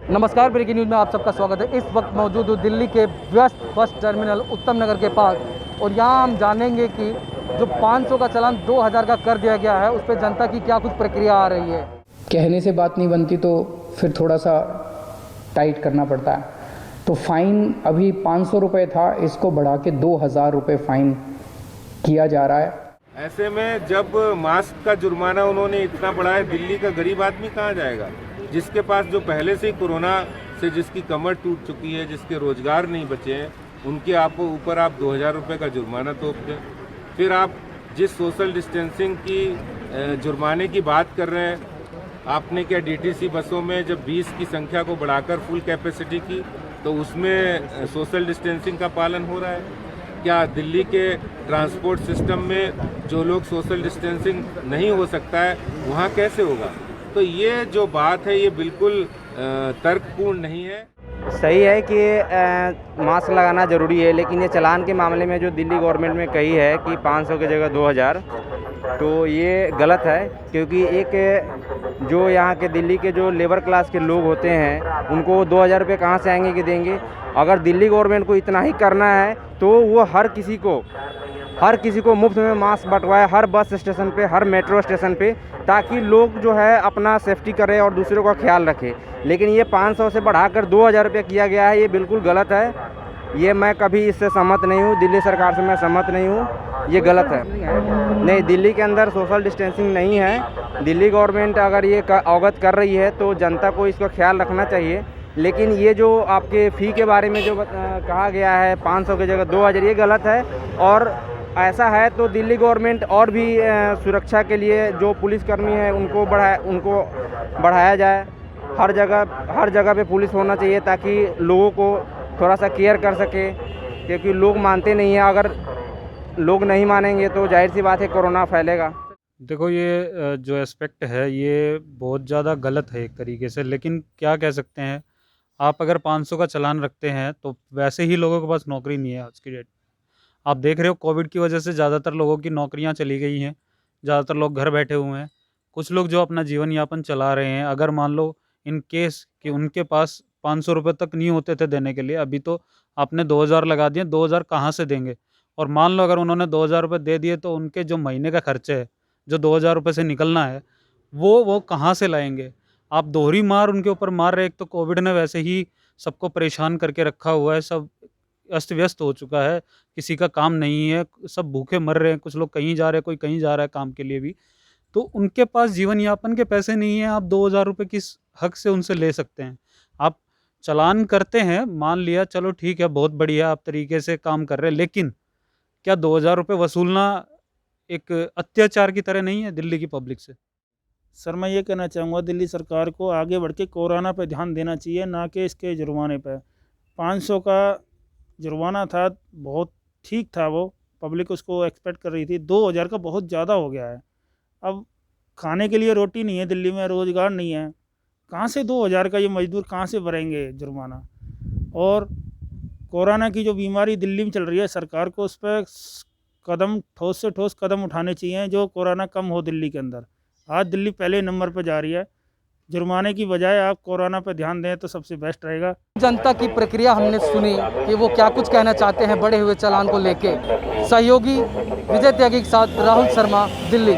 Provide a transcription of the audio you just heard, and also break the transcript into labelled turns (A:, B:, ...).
A: नमस्कार, breaking news में आप सबका स्वागत है। इस वक्त मौजूद हूँ दिल्ली के व्यस्त बस टर्मिनल उत्तम नगर के पास और यहाँ हम जानेंगे कि जो 500 का चालान 2000 का कर दिया गया है उस पर जनता की क्या कुछ प्रक्रिया आ रही है।
B: कहने से बात नहीं बनती तो फिर थोड़ा सा टाइट करना पड़ता है। तो फ़ाइन अभी 500 रुपये था, इसको बढ़ा के 2000 रुपये फ़ाइन किया जा रहा है।
C: ऐसे में जब मास्क का जुर्माना उन्होंने इतना बढ़ाया, दिल्ली का गरीब आदमी कहाँ जाएगा? जिसके पास जो पहले से ही कोरोना से जिसकी कमर टूट चुकी है, जिसके रोजगार नहीं बचे हैं, उनके ऊपर आप 2000 रुपये का जुर्माना तोप दें। फिर आप जिस सोशल डिस्टेंसिंग की जुर्माने की बात कर रहे हैं, आपने क्या डीटीसी बसों में जब 20 की संख्या को बढ़ाकर फुल कैपेसिटी की तो उसमें सोशल डिस्टेंसिंग का पालन हो रहा है? क्या दिल्ली के ट्रांसपोर्ट सिस्टम में जो लोग सोशल डिस्टेंसिंग नहीं हो सकता है वहाँ कैसे होगा? तो ये जो बात है ये बिल्कुल तर्कपूर्ण नहीं है।
D: सही है कि मास्क लगाना ज़रूरी है, लेकिन ये चालान के मामले में जो दिल्ली गवर्नमेंट ने कही है कि 500 की जगह 2000, तो ये गलत है। क्योंकि एक जो यहाँ के दिल्ली के जो लेबर क्लास के लोग होते हैं उनको 2000 रुपये कहाँ से आएंगे कि देंगे? अगर दिल्ली गवर्नमेंट को इतना ही करना है तो वो हर किसी को मुफ्त में मास्क बंटवाए, हर बस स्टेशन पे, हर मेट्रो स्टेशन पे, ताकि लोग जो है अपना सेफ्टी करें और दूसरों का ख्याल रखें। लेकिन ये 500 से बढ़ाकर 2000 रुपये किया गया है, ये बिल्कुल गलत है। ये मैं कभी इससे सहमत नहीं हूँ, दिल्ली सरकार से मैं सहमत नहीं हूँ, ये गलत है। नहीं, दिल्ली के अंदर सोशल डिस्टेंसिंग नहीं है। दिल्ली गवर्नमेंट अगर ये अवगत कर रही है तो जनता को इसका ख्याल रखना चाहिए। लेकिन ये जो आपके फ़ी के बारे में जो कहा गया है 500 की जगह 2000, ये गलत है। और ऐसा है तो दिल्ली गवर्नमेंट और भी सुरक्षा के लिए जो पुलिसकर्मी हैं उनको बढ़ाया जाए। हर जगह पे पुलिस होना चाहिए ताकि लोगों को थोड़ा सा केयर कर सके, क्योंकि लोग मानते नहीं हैं। अगर लोग नहीं मानेंगे तो जाहिर सी बात है कोरोना फैलेगा।
E: देखो, ये जो एस्पेक्ट है ये बहुत ज़्यादा गलत है एक तरीके से, लेकिन क्या कह सकते हैं। आप अगर 500 का चालान रखते हैं तो वैसे ही लोगों के पास नौकरी नहीं है आज की डेट। आप देख रहे हो कोविड की वजह से ज़्यादातर लोगों की नौकरियां चली गई हैं, ज़्यादातर लोग घर बैठे हुए हैं। कुछ लोग जो अपना जीवन यापन चला रहे हैं, अगर मान लो इन केस कि उनके पास 500 रुपये तक नहीं होते थे देने के लिए, अभी तो आपने 2000 लगा दिए, 2000 कहाँ से देंगे? और मान लो अगर उन्होंने 2000 रुपये दे दिए तो उनके जो महीने का खर्चे है, जो 2000 रुपये से निकलना है, वो कहाँ से लाएंगे? आप दोहरी मार उनके ऊपर मार रहे। एक तो कोविड ने वैसे ही सबको परेशान करके रखा हुआ है, सब अस्त व्यस्त हो चुका है, किसी का काम नहीं है, सब भूखे मर रहे हैं। कुछ लोग कहीं जा रहे हैं, कोई कहीं जा रहा है काम के लिए भी, तो उनके पास जीवन यापन के पैसे नहीं हैं। आप 2000 रुपये किस हक से उनसे ले सकते हैं? आप चालान करते हैं, मान लिया, चलो ठीक है, बहुत बढ़िया, आप तरीके से काम कर रहे हैं, लेकिन क्या 2000 रुपये वसूलना एक अत्याचार की तरह नहीं है दिल्ली की पब्लिक से?
F: सर, मैं ये कहना चाहूँगा दिल्ली सरकार को आगे बढ़ के कोरोना पे ध्यान देना चाहिए, ना कि इसके जुर्माने पे। 500 का जुर्माना था, बहुत ठीक था, वो पब्लिक उसको एक्सपेक्ट कर रही थी। 2000 का बहुत ज़्यादा हो गया है। अब खाने के लिए रोटी नहीं है दिल्ली में, रोज़गार नहीं है, कहाँ से 2000 का ये मजदूर कहाँ से भरेंगे जुर्माना? और कोरोना की जो बीमारी दिल्ली में चल रही है, सरकार को उस पर ठोस से ठोस कदम उठाने चाहिए जो कोरोना कम हो दिल्ली के अंदर। आज दिल्ली पहले नंबर पर जा रही है। जुर्माने की बजाय आप कोरोना पर ध्यान दें तो सबसे बेस्ट रहेगा।
A: जनता की प्रक्रिया हमने सुनी कि वो क्या कुछ कहना चाहते हैं बढ़े हुए चालान को लेके। सहयोगी विजय त्यागी के साथ राहुल शर्मा, दिल्ली।